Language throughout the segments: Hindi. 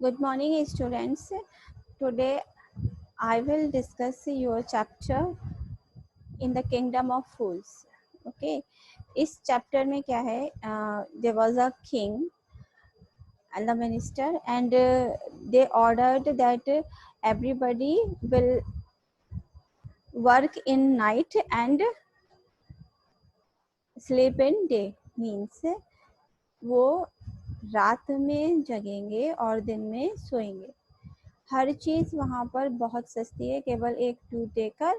Good morning, students. Today I will discuss your chapter in the Kingdom of Fools. Okay, इस chapter में क्या है? There was a king and the minister, and they ordered that everybody will work in night and sleep in day. Means वो रात में जगेंगे और दिन में सोएंगे. हर चीज़ वहाँ पर बहुत सस्ती है, केवल एक टूट देकर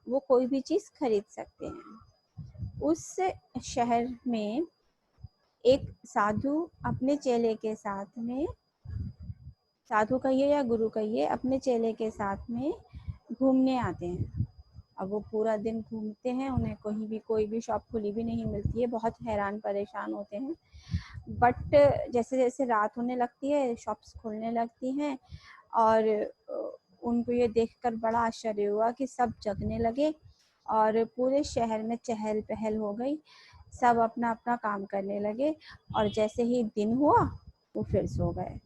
वो कोई भी चीज़ खरीद सकते हैं. उस शहर में एक साधु अपने चेले के साथ में, साधु कहिए या गुरु कहिए, अपने चेले के साथ में घूमने आते हैं. अब वो पूरा दिन घूमते हैं, उन्हें कहीं भी कोई भी शॉप खुली भी नहीं मिलती है, बहुत हैरान परेशान होते हैं. बट जैसे जैसे रात होने लगती है शॉप्स खुलने लगती हैं और उनको ये देखकर बड़ा आश्चर्य हुआ कि सब जगने लगे और पूरे शहर में चहल पहल हो गई. सब अपना अपना काम करने लगे और जैसे ही दिन हुआ वो फिर सो गए.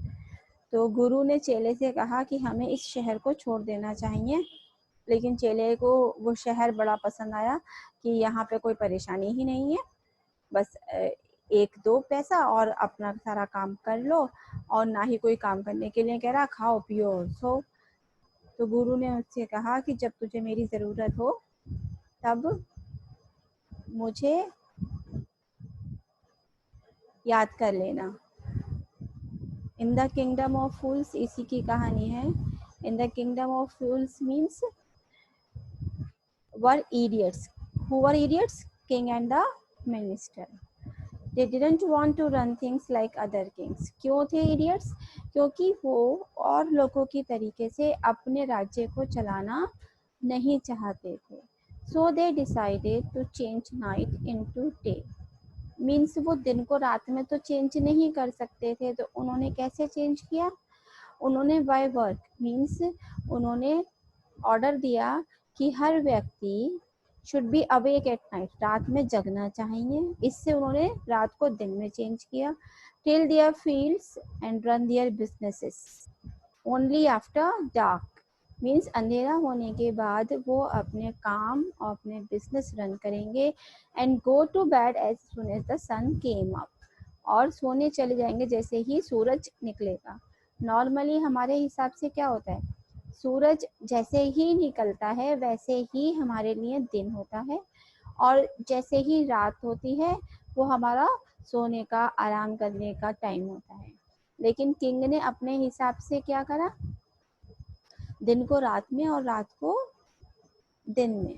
तो गुरु ने चेले से कहा कि हमें इस शहर को छोड़ देना चाहिए, लेकिन चेले को वो शहर बड़ा पसंद आया कि यहाँ पे कोई परेशानी ही नहीं है, बस एक दो पैसा और अपना सारा काम कर लो, और ना ही कोई काम करने के लिए कह रहा, खाओ पियो और सो. तो गुरु ने उससे कहा कि जब तुझे मेरी ज़रूरत हो तब मुझे याद कर लेना. इन द किंगडम ऑफ फूल्स इसी की कहानी है. In the kingdom of fools means were idiots. Who were idiots? King and the minister. They didn't want to run things like other kings. क्यों थे idiots? क्योंकि वो और लोगों की तरीके से अपने राज्य को चलाना नहीं चाहते थे. So they decided to change night into day. Means वो दिन को रात में तो चेंज नहीं कर सकते थे, तो उन्होंने कैसे चेंज किया? उन्होंने बाय वर्क मीन्स उन्होंने ऑर्डर दिया कि हर व्यक्ति should be awake at night, रात में जगना चाहिए. इससे उन्होंने रात को दिन में चेंज किया. Till their fields and run their businesses only after dark. Means अंधेरा होने के बाद वो अपने काम और अपने बिजनेस रन करेंगे. And go to bed as soon as the sun came up. और सोने चले जाएंगे जैसे ही सूरज निकलेगा. नॉर्मली हमारे हिसाब से क्या होता है, सूरज जैसे ही निकलता है वैसे ही हमारे लिए दिन होता है, और जैसे ही रात होती है वो हमारा सोने का, आराम करने का टाइम होता है. लेकिन किंग ने अपने हिसाब से क्या करा, दिन को रात में और रात को दिन में.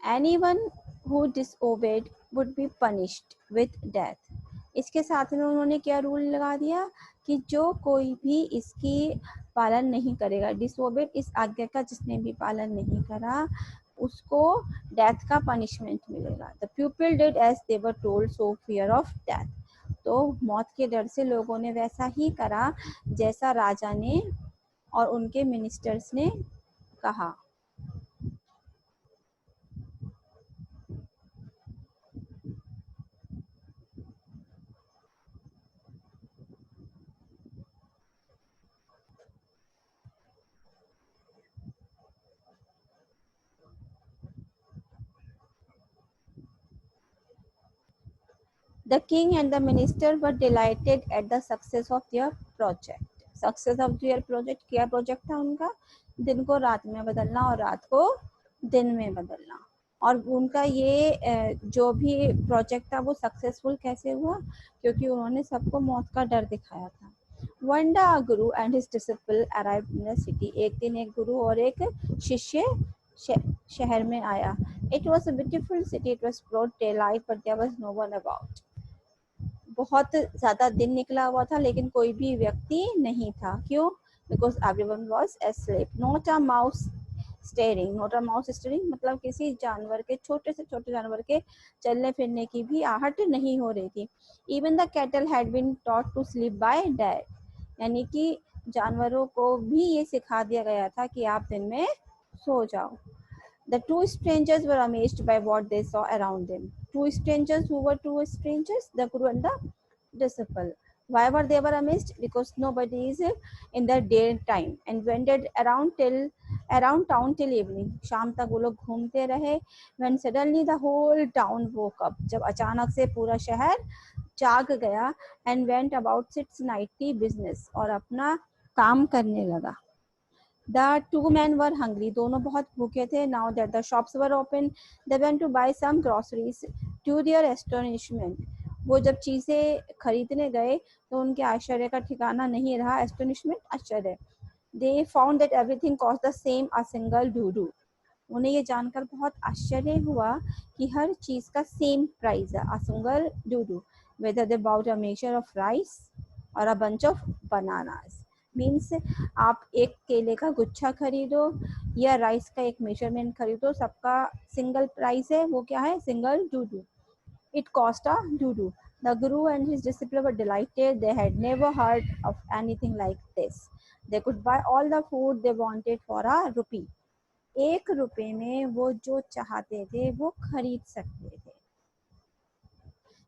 Anyone who disobeyed would be punished with death. इसके साथ में उन्होंने क्या रूल लगा दिया कि जो कोई भी इसकी पालन नहीं करेगा, डिसोबेड इस आज्ञा का जिसने भी पालन नहीं करा, उसको डेथ का पनिशमेंट मिलेगा. The people did as they were told so fear of death. तो मौत के डर से लोगों ने वैसा ही करा जैसा राजा ने और उनके मिनिस्टर्स ने कहा. The king and the minister were delighted at the success of their project. Success of their project, क्या प्रोजेक्ट था उनका? दिन को रात में बदलना और रात को दिन में बदलना. और उनका ये जो भी प्रोजेक्ट था वो सक्सेसफुल कैसे हुआ? क्योंकि उन्होंने सबको मौत का डर दिखाया था. One day a guru and his disciple arrived in the city. एक दिन एक गुरु और एक शिष्य शहर में आया. It was a beautiful city. It was broad daylight, but there was no one about. बहुत ज़्यादा दिन निकला हुआ था लेकिन कोई भी व्यक्ति नहीं था. क्यों? Because everyone was asleep. Not a mouse steering. Not a mouse steering मतलब किसी जानवर के, छोटे से छोटे जानवर के चलने फिरने की भी आहट नहीं हो रही थी. Even the cattle had been taught to sleep by day. यानी कि जानवरों को भी ये सिखा दिया गया था कि आप दिन में सो जाओ. The two strangers were amazed by what they saw around them. Two strangers, who were two strangers? The guru and the disciple. Why were they were amazed? Because nobody is in the daytime and wandered around town till evening. शाम तक वो लोग घूमते रहे. When suddenly the whole town woke up. जब अचानक से पूरा शहर जाग गया and went about its nightly business और अपना काम करने लगा. The two men were hungry. दोनों बहुत भूखे थे. Now that the shops were open, they went to buy some groceries. To their astonishment, वो जब चीजें खरीदने गए तो उनके आश्चर्य का ठिकाना नहीं रहा. Astonishment आश्चर्य. They found that everything cost the same, a single doo-doo. उन्हें ये जानकर बहुत आश्चर्य हुआ कि हर चीज का सेम प्राइस है. A single doo-doo. Whether they bought a measure of rice or a bunch of bananas. Means आप एक केले का गुच्छा खरीदो या राइस का एक मेजरमेंट खरीदो, सबका सिंगल प्राइस है. वो क्या है? सिंगल डूडू. इट कॉस्ट अ डूडू. The guru and his disciple were delighted. They had never heard of anything like this. They could buy all the food they wanted for a rupee. 1 रुपए में वो जो चाहते थे वो खरीद सकते थे.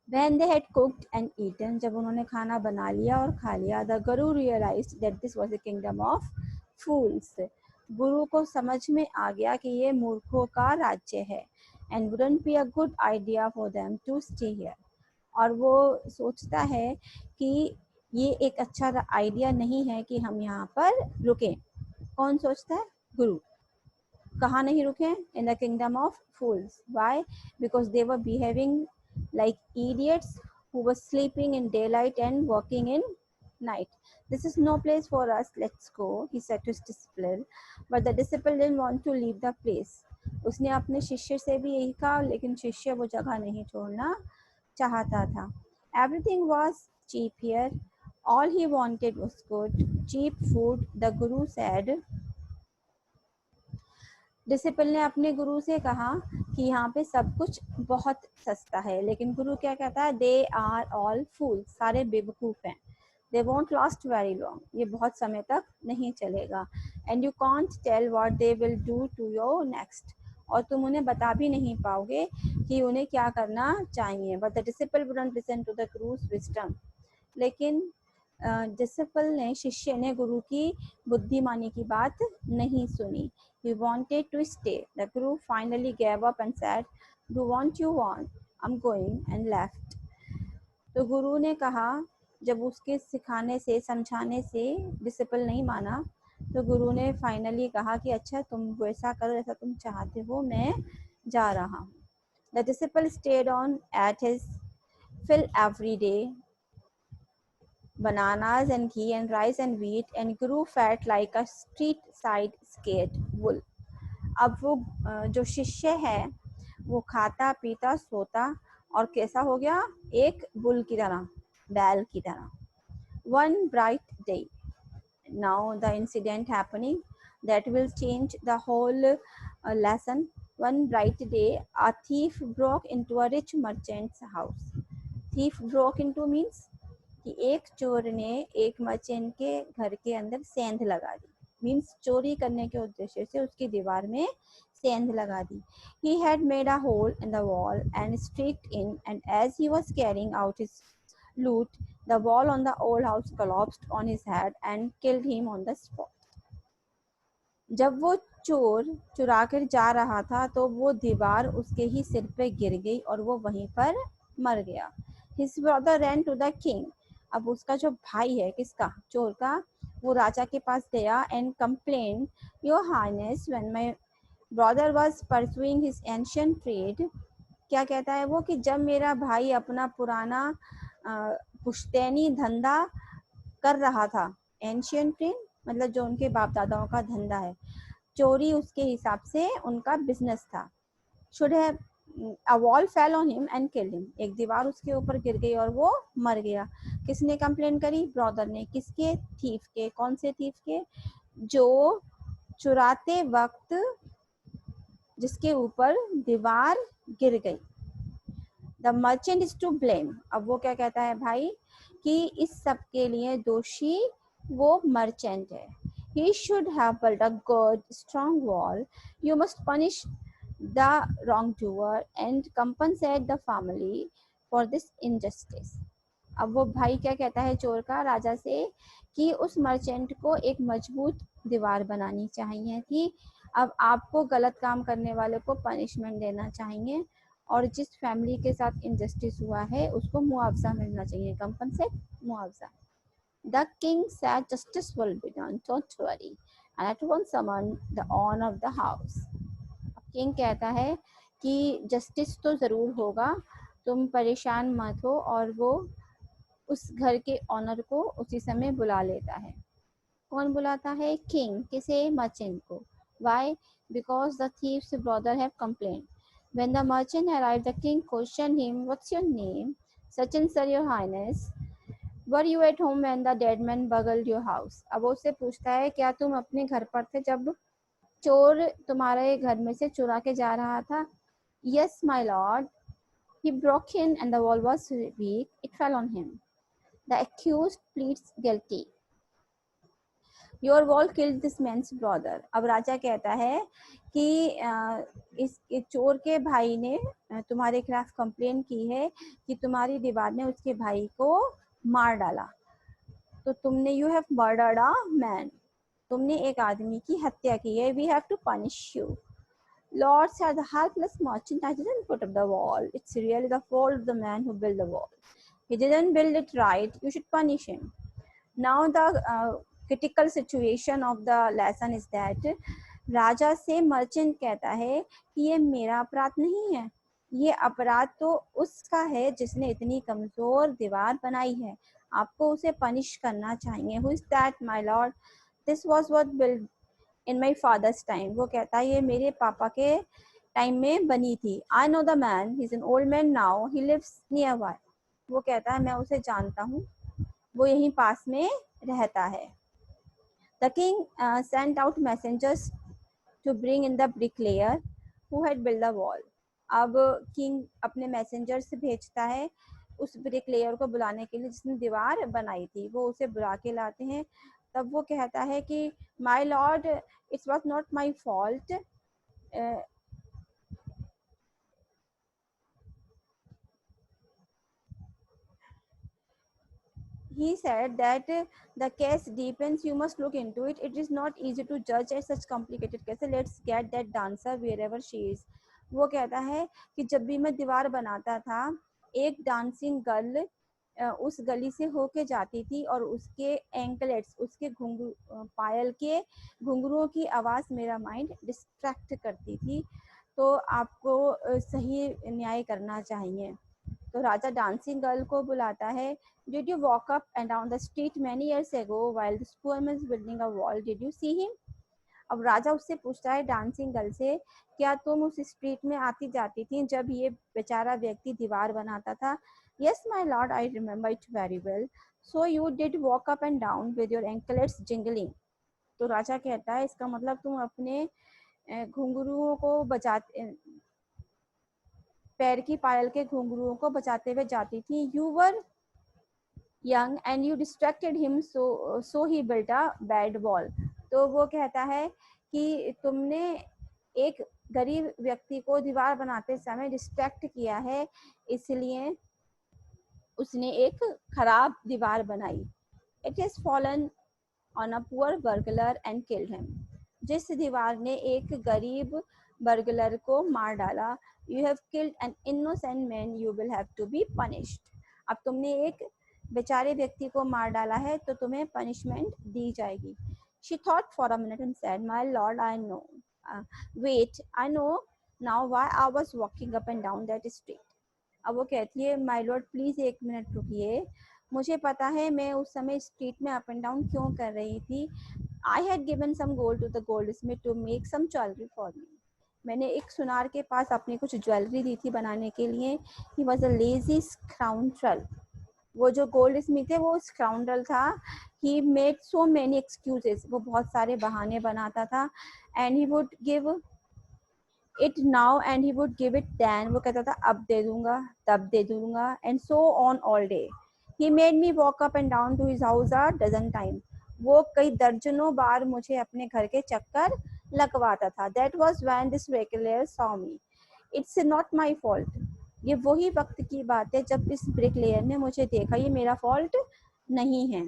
When they had cooked and eaten, जब उन्होंने खाना बना लिया और खा लिया, the Guru realized that this was a kingdom of fools. गुरु को समझ में आ गया कि ये मूर्खों का राज्य है. And wouldn't be a good idea for them to stay here. और वो सोचता है कि ये एक अच्छा आइडिया नहीं है कि हम यहाँ पर रुकें. कौन सोचता है? गुरु. कहाँ नहीं रुके? In the kingdom of fools. Why? Because they were behaving like idiots who were sleeping in daylight and working in night. This is no place for us. Let's go, he said to his disciple. But the disciple didn't want to leave the place. उसने अपने शिष्य से भी यही कहा, लेकिन शिष्य वो जगह नहीं छोड़ना चाहता था. Everything was cheap here. All he wanted was good, cheap food. The Guru said. Disciple ने अपने गुरु से कहा कि यहाँ पे सब कुछ बहुत सस्ता है. लेकिन गुरु क्या कहता है? They are all fools. सारे बेवकूफ हैं. They won't last very long. ये बहुत समय तक नहीं चलेगा. And you can't tell what they will do to your next. और तुम उन्हें बता भी नहीं पाओगे कि उन्हें क्या करना चाहिए. But the disciple wouldn't listen to the guru's wisdom. लेकिन डिसिपल ने, शिष्य ने गुरु की बुद्धिमानी की बात नहीं सुनी. He wanted to stay. The Guru finally gave up and said, "Do what you want. I'm going," and left. तो गुरु ने कहा, जब उसके सिखाने से, समझाने से डिसिपल नहीं माना, तो गुरु ने फाइनली कहा कि अच्छा तुम वैसा करो जैसा तुम चाहते हो, मैं जा रहा हूँ. The disciple stayed on at his fill every day. Bananas and ghee and rice and wheat, and grew fat like a street side scared bull. अब वो जो शिष्य है वो खाता पीता सोता और कैसा हो गया? एक बुल की तरह, बैल की तरह. One bright day, now the incident happening that will change the whole lesson. One bright day, a thief broke into a rich merchant's house. Thief broke into means कि एक चोर ने एक मर्चेंट के घर के अंदर सेंध लगा दी. मीन्स चोरी करने के उद्देश्य से उसकी दीवार में सेंध लगा दी. He had made a hole in the wall and streaked in, and as he was carrying out his loot, the wall on the old house collapsed on his head and killed him on the spot. जब वो चोर चुरा कर जा रहा था तो वो दीवार उसके ही सिर पे गिर गई और वो वहीं पर मर गया. His brother ran to the king. अब उसका जो भाई है, किसका? चोर का. वो राजा के पास गया and complained, Your Highness, when my brother was pursuing his ancient trade. क्या कहता है वो? कि जब मेरा भाई अपना पुराना पुश्तैनी धंधा कर रहा था. एंशियंट ट्रेड मतलब जो उनके बाप दादाओं का धंधा है. चोरी उसके हिसाब से उनका बिजनेस था. Should have a wall fell on him and killed him. एक दीवार उसके ऊपर गिर गई और वो मर गया. किसने कंप्लेन करी? ब्रदर ने. किसके? थीफ के. कौन से थीफ के? जो चुराते वक्त जिसके ऊपर दीवार गिर गई. The merchant is to blame. अब वो क्या कहता है भाई? कि इस सब के लिए दोषी वो मर्चेंट है. He should have built a good, strong wall. You must punish the wrongdoer and compensate the family for this injustice. अब वो भाई क्या कहता है चोर का राजा से कि उस मर्चेंट को एक मजबूत दीवार बनानी चाहिए थी। अब आपको गलत काम करने वाले को पनिशमेंट देना चाहिए और जिस फैमिली के साथ इनजस्टिस हुआ है उसको मुआवजा मिलना चाहिए, कंपनसेट, मुआवजा। The king said justice will be done, don't worry, and at once summoned the owner of the house. King कहता है कि जस्टिस तो ज़रूर होगा, तुम परेशान मत हो, और वो उस घर के ऑनर को उसी समय बुला लेता है। कौन बुलाता है? किंग। किसे? मर्चेंट को। Why? Because the thieves brother have complain. When the merchant arrived, the king questioned him, "What's your name?" "Such and sir, your highness." "Were you at home when the dead man burgled your house?" अब वो उससे पूछता है, क्या तुम अपने घर पर थे जब चोर तुम्हारे घर में से चुरा के जा रहा था? "Yes, my lord. He broke in and the wall was weak. It fell on him." The accused pleads guilty. Your wall killed this man's brother. अब राजा कहता है कि इस चोर के भाई ने तुम्हारे खिलाफ कंप्लेन की है कि तुम्हारी दीवार ने उसके भाई को मार डाला। तो तुमने, you have murdered a man, तुमने एक आदमी की हत्या की है। We have to punish you. Lord said, the helpless merchant, I didn't put up the wall. It's really the fault of the man who built the wall. He didn't build it right. You should punish him. Now the critical situation of the lesson is that राजा से मर्चेंट कहता है कि ये मेरा अपराध नहीं है, ये अपराध तो उसका है जिसने इतनी कमजोर दीवार बनाई है, आपको उसे पनिश करना चाहिए। Who is that, my lord? This was what built in my father's time. वो कहता है ये मेरे पापा के टाइम में बनी थी। I know the man, he's an old man now, he lives nearby. वो कहता है मैं उसे जानता हूँ, वो यहीं पास में रहता है। The king sent out messengers to bring in the bricklayer who had built the wall. अब किंग अपने मैसेंजर से भेजता है उस ब्रिकलेयर को बुलाने के लिए जिसने दीवार बनाई थी, वो उसे बुला के लाते हैं। तब वो कहता है कि my Lord, it's was not my fault. He said that the case deepens, you must look into it. It is not easy to judge at such complicated cases. Let's get that dancer wherever she is. वो कहता है कि जब भी मैं दीवार बनाता था, एक डांसिंग गर्ल उस गली से होके जाती थी और उसके एंकलेट्स, उसके पायल के घुंघरुओं की आवाज़ मेरा माइंड डिस्ट्रैक्ट करती थी। तो आपको सही न्याय करना चाहिए। तो राजा डांसिंग गर्ल को बुलाता है। Did you walk up and down the street many years ago while this poor man is building a wall? Did you see him? अब राजा उससे पूछता है डांसिंग गर्ल से, क्या तुम उस स्ट्रीट में आती जाती थी जब ये बेचारा व्यक्ति दीवार बनाता था? Yes, my lord, I remember it very well. So you did walk up and down with your anklets jingling. तो राजा कहता है इसका मतलब तुम अपने घुंघरुओं को बजाते, पैर की पायल के घुंघरुओं को बचाते हुए जाती थी। You were young and you distracted him, so he built a bad wall. तो वो कहता है कि तुमने एक गरीब व्यक्ति को दीवार बनाते समय डिस्ट्रैक्ट किया है, इसलिए उसने एक खराब दीवार बनाई। It has fallen on a poor burglar and killed him. जिस दीवार ने एक गरीब बर्गलर को मार डाला, you have killed an innocent man, you will have to be punished. अब तुमने एक बेचारे व्यक्ति को मार डाला है तो तुम्हें पनिशमेंट दी जाएगी। She thought for a minute and said, my lord, I know. Wait, I know now why I was walking up and down that street. अब वो कहती है, माय लॉर्ड प्लीज एक मिनट रुकिए, मुझे पता है मैं उस समय स्ट्रीट में अप एंड डाउन क्यों कर रही थी। I had given some gold to the goldsmith to make some jewellery for me. मैंने एक सुनार के पास अपनी कुछ ज्वेलरी दी थी बनाने के लिए। He was a lazy scoundrel. वो जो गोल्ड स्मिथ है वो स्काउंड्रल था। He made so many excuses, वो बहुत सारे बहाने बनाता था। And he would give it now and he would give it then, वो कहता था अब दे दूंगा तब दे दूंगा, and so on all day. He made me walk up and down to his house a dozen time. वो कई दर्जनों बार मुझे अपने घर के चक्कर लगवाता था। That was when this regular saw me. It's not my fault. ये वही वक्त की बात है जब इस ब्रिकलेयर ने मुझे देखा, ये मेरा फॉल्ट नहीं है।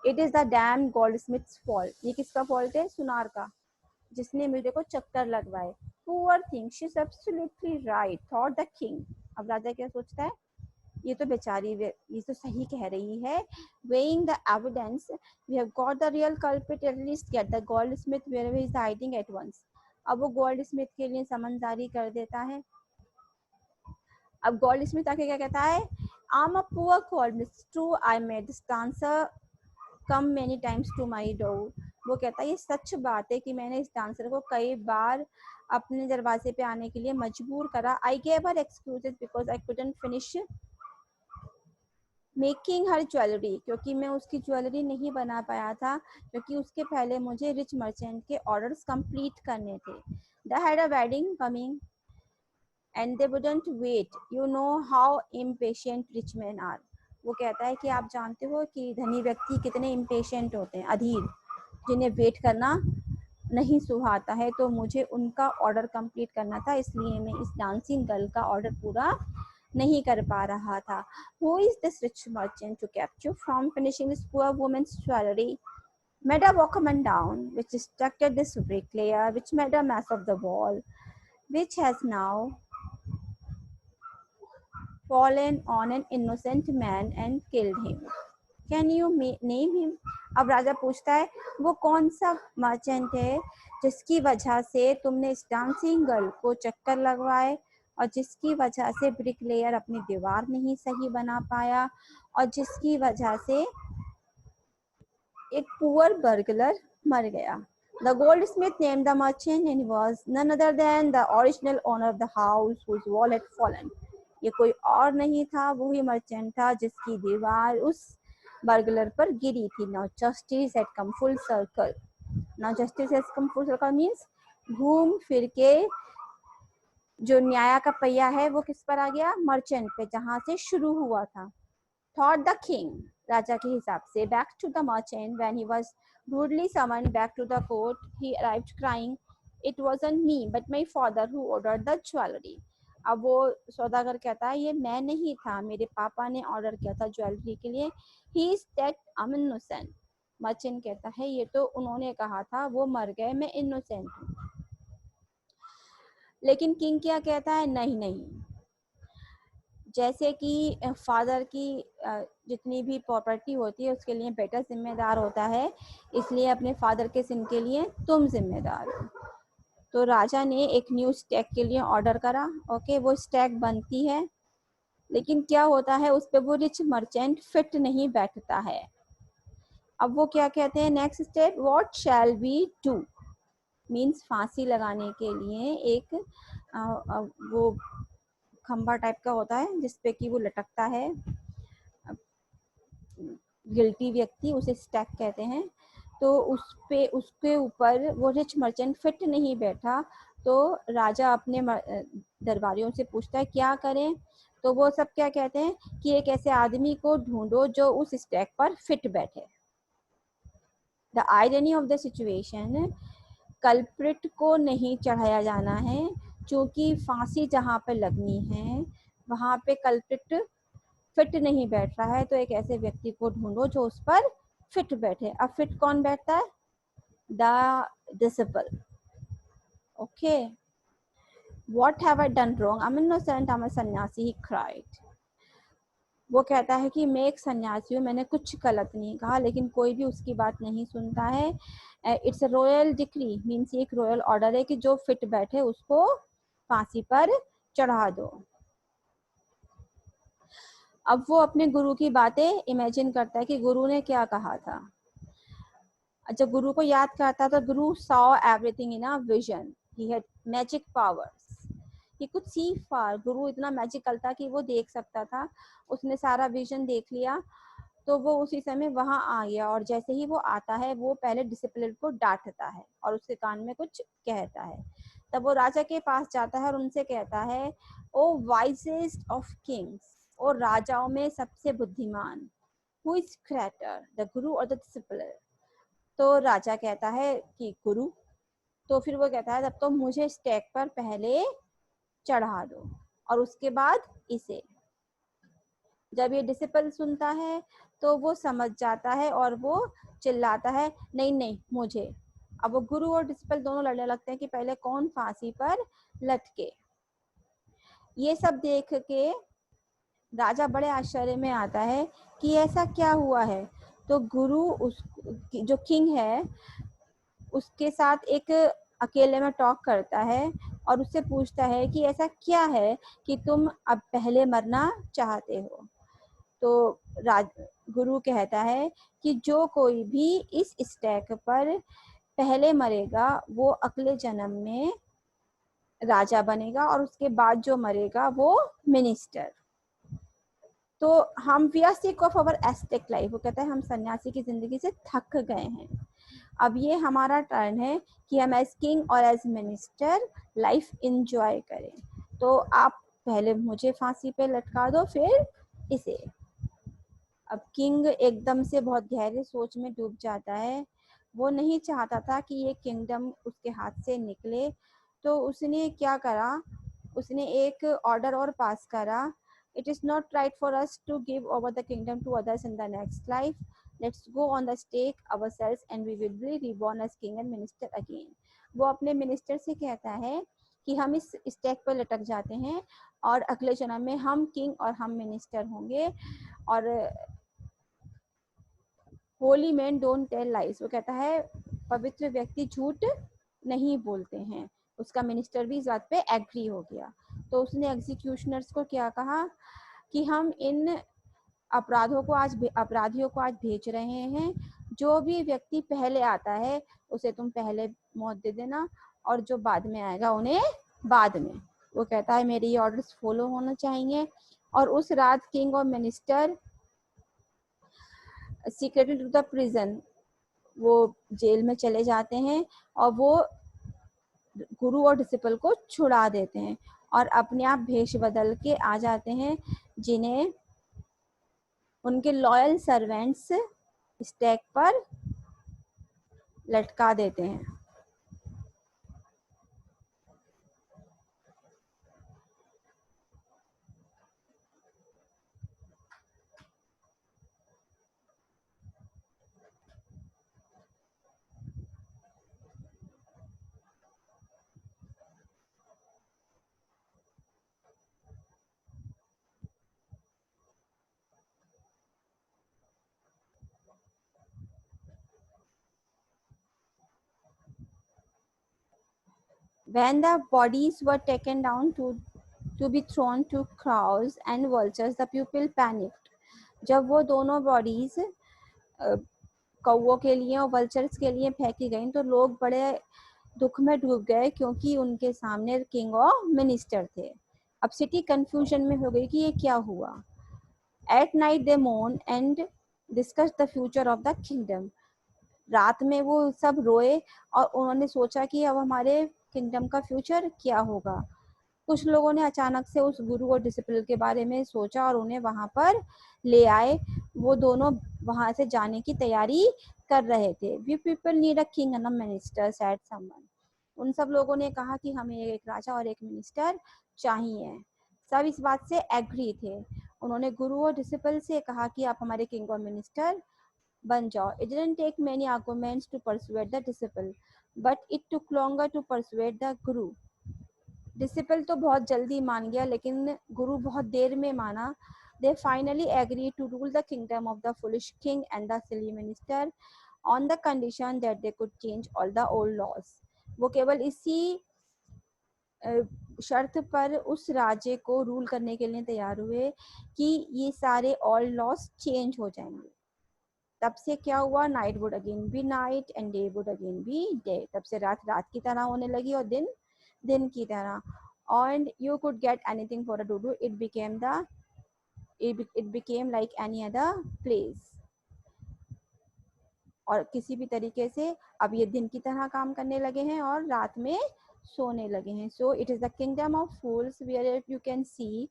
It is the damn goldsmith's fault, ये किसका फॉल्ट है? सुनार का, जिसने मेरे को चक्कर लगवाए। Poor thing, she is absolutely right, thought the king. अब राजा क्या सोचता है? ये तो बेचारी, ये तो सही कह रही है। weighing the evidence, we have got the real culprit, at least get the goldsmith wherever he is hiding at once। अब वो गोल्ड स्मिथ के लिए समन जारी कर देता है। अब गोल्ड स्मिथ आके क्या कहता है? I'm a poor columnist, true I made this dancer come many times to my door। वो कहता है ये सच बात है कि मैंने इस डांसर को कई बार अपने दरवाजे पे आने के लिए मजबूर करा। I gave her excuses because I couldn't finish making her jewellery, क्योंकि मैं उसकी ज्वेलरी नहीं बना पाया था, क्योंकि उसके पहले मुझे रिच मर्चेंट के ऑर्डर्स कंप्लीट करने थे। They had a wedding coming and they wouldn't wait, you know how impatient rich man are. वो कहता है कि आप जानते हो कि धनी व्यक्ति कितने इम्पेशेंट होते हैं, अधीर, जिन्हें वेट करना नहीं सुहाता है। तो मुझे उनका ऑर्डर कंप्लीट करना था, इसलिए मैं इस डांसिंग गर्ल का ऑर्डर पूरा नहीं कर पा रहा था। Who is this rich merchant to keep you from finishing this poor woman's jewelry? Made a workman down, which distracted this bricklayer, which made a mess of the wall, which has now fallen on an innocent man and killed him. Can you name him? अब राजा पूछता है वो कौन सा मर्चेंट है जिसकी वजह से तुमने इस डांसिंग गर्ल को चक्कर लगवाए, और जिसकी वजह से ब्रिकलेयर अपनी दीवार नहीं सही बना पाया, और जिसकी वजह से एक पुअर बर्गलर मर गया। The goldsmith named the merchant and he was none other than the original owner of the house whose wall had fallen। ये कोई और नहीं था, वही मर्चेंट था जिसकी दीवार उस बर्गलर पर गिरी थी। Now justice had come full circle। Now justice has come full circle means घूम फिर के जो न्याय का पहिया है वो किस पर आ गया? मर्चेंट पे, जहां से शुरू हुआ था। Thought the king, राजा के हिसाब से। Back to the merchant when he was rudely summoned back to the court, he arrived crying, "It wasn't me, but my father who ordered the jewelry।" अब वो सौदागर कहता है ये मैं नहीं था, मेरे पापा ने ऑर्डर किया था ज्वेलरी के लिए। He said I'm innocent। Merchant कहता है ये तो उन्होंने कहा था, वो मर गए, मैं इनोसेंट हूँ। लेकिन किंग क्या कहता है? नहीं नहीं, जैसे कि फादर की जितनी भी प्रॉपर्टी होती है उसके लिए बेटा जिम्मेदार होता है, इसलिए अपने फादर के सिन के लिए तुम जिम्मेदार हो। तो राजा ने एक न्यू स्टैक के लिए ऑर्डर करा। ओके, वो स्टैक बनती है, लेकिन क्या होता है उस पर वो रिच मर्चेंट फिट नहीं बैठता है। अब वो क्या कहते हैं next step? What shall we do means फांसी लगाने के लिए एक वो खंभा टाइप का होता है जिसपे कि वो लटकता है गिल्टी व्यक्ति, उसे स्टैक कहते हैं। तो उस पे उसके ऊपर वो रिच मर्चेंट फिट नहीं बैठा, तो राजा अपने दरबारियों से पूछता है क्या करें। तो वो सब क्या कहते हैं कि एक ऐसे आदमी को ढूंढो जो उस स्टैक पर फिट बैठे। The irony of the situation, culprit को नहीं चढ़ाया जाना है, क्योंकि फांसी जहाँ पे लगनी है वहाँ पे कल्प्रिट फिट नहीं बैठ रहा है, तो एक ऐसे व्यक्ति को ढूंढो जो उस पर फिट बैठे। अब फिट कौन बैठता है? The disciple. Okay, what have I done wrong, I am innocent, I am a सन्यासी, ही क्राइड। वो कहता है कि मैं एक सन्यासी हूँ, मैंने कुछ गलत नहीं कहा, लेकिन कोई भी उसकी बात नहीं सुनता है। It's a royal decree means एक रॉयल ऑर्डर है कि जो फिट बैठे उसको फांसी पर चढ़ा दो। अब वो अपने गुरु की बातें इमेजिन करता है कि गुरु ने क्या कहा था। जब गुरु को याद करता तो guru saw everything in a vision, he had magic powers, he could see far. गुरु इतना मैजिकल था कि वो देख सकता था, उसने सारा विजन देख लिया। तो वो उसी समय वहां आ गया, और जैसे ही वो आता है वो पहले डिसिप्लिन को डांटता है और उसके कान में कुछ कहता है। तब वो राजा के पास जाता है और उनसे कहता है, ओ वाइजेस्ट ऑफ किंग्स, और राजाओं में सबसे बुद्धिमान, हु इज ग्रेटर द गुरु और द डिसिप्लिन। तो राजा कहता है कि गुरु। तो फिर वो कहता है तब तो मुझे स्टैक पर पहले चढ़ा दो। और उसके बाद इसे। जब ये डिसिपल सुनता है तो वो समझ जाता है और वो चिल्लाता है, नहीं नहीं मुझे। अब वो गुरु और डिसिपल दोनों लड़ने लगते हैं कि पहले कौन फांसी पर लटके। ये सब देख के राजा बड़े आश्चर्य में आता है कि ऐसा क्या हुआ है। तो गुरु उस जो किंग है उसके साथ एक अकेले में टॉक करता है और उससे पूछता है कि ऐसा क्या है कि तुम अब पहले मरना चाहते हो। तो राज गुरु कहता है कि जो कोई भी इस स्टैक पर पहले मरेगा वो अगले जन्म में राजा बनेगा और उसके बाद जो मरेगा वो मिनिस्टर। तो हम we are sick of our एस्टेक लाइफ, वो कहता है हम सन्यासी की जिंदगी से थक गए हैं। अब ये हमारा टर्न है कि हम एज किंग और एज मिनिस्टर लाइफ इंजॉय करें। तो आप पहले मुझे फांसी पे लटका दो फिर इसे। अब किंग एकदम से बहुत गहरे सोच में डूब जाता है। वो नहीं चाहता था कि ये किंगडम उसके हाथ से निकले। तो उसने क्या करा, उसने एक ऑर्डर और पास करा, it is not right for us to give over the kingdom to others in the next life, let's go on the stake ourselves and we will be reborn as king and minister again. वो अपने मिनिस्टर से कहता है कि हम इस स्टेक पर लटक जाते हैं और अगले जन्म में हम किंग और हम मिनिस्टर होंगे। और holy man don't tell lies, वो कहता है पवित्र व्यक्ति झूठ नहीं बोलते हैं। उसका मिनिस्टर भी इस बात पे एग्री हो गया। तो उसने एग्जीक्यूशनर्स को क्या कहा कि हम इन अपराधियों को आज भेज रहे हैं। जो भी व्यक्ति पहले आता है उसे तुम पहले मौत दे देना और जो बाद में आएगा उन्हें बाद में। वो कहता है मेरे ये ऑर्डर्स फॉलो होना चाहिए। और उस रात किंग और minister secretly to the prison, वो जेल में चले जाते हैं और वो गुरु और डिसिपल को छुड़ा देते हैं और अपने आप भेष बदल के आ जाते हैं, जिन्हें उनके लॉयल सर्वेंट्स स्टैक पर लटका देते हैं। When the bodies were taken down to be thrown to crows and vultures, the people panicked. जब वो दोनों बॉडीज कौवों के लिए और वल्चर्स के लिए फेंकी गई तो लोग बड़े दुख में डूब गए क्योंकि उनके सामने किंग और मिनिस्टर थे। अब सिटी कंफ्यूजन में हो गई कि ये क्या हुआ। At night they मोर्न and discuss the future of the kingdom. रात में वो सब रोए और उन्होंने सोचा कि अब हमारे किंगडम का फ्यूचर क्या होगा। कुछ लोगों ने अचानक से उस गुरु और डिसिप्लिन के बारे में सोचा और उन्हें वहां पर ले आए। वो दोनों वहां से जाने की तैयारी कर रहे थे। We people need a king and a minister said someone. उन सब लोगों ने कहा कि हमें एक राजा और एक मिनिस्टर चाहिए। सब इस बात से एग्री थे। उन्होंने गुरु और डिसिपल से कहा कि आप हमारे किंग और मिनिस्टर बन जाओ। It didn't take many arguments to persuade the disciple, but it took longer to persuade the guru. Disciple तो बहुत जल्दी मान गया लेकिन गुरु बहुत देर में माना। They finally agreed to rule the kingdom of the foolish king and the silly minister on the condition that they could change all the old laws. वो केवल इसी शर्त पर उस राज्य को रूल करने के लिए तैयार हुए कि ये सारे ओल्ड लॉस चेंज हो जाएंगे। तब से क्या हुआ, night would again be night and day would again be day. तब से रात रात की तरह होने लगी और दिन दिन की तरह। And you could get anything for a to do, it became like any other place. और किसी भी तरीके से अब ये दिन की तरह काम करने लगे हैं और रात में सोने लगे हैं। So it is the kingdom of fools where you can see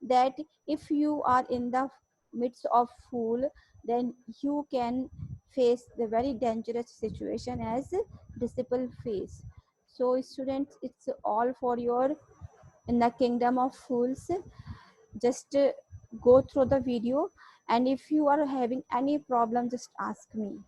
that if you are in the midst of fool, then you can face the very dangerous situation as disciple face. So students, it's all for your in the kingdom of fools. Just go through the video, and if you are having any problem, just ask me.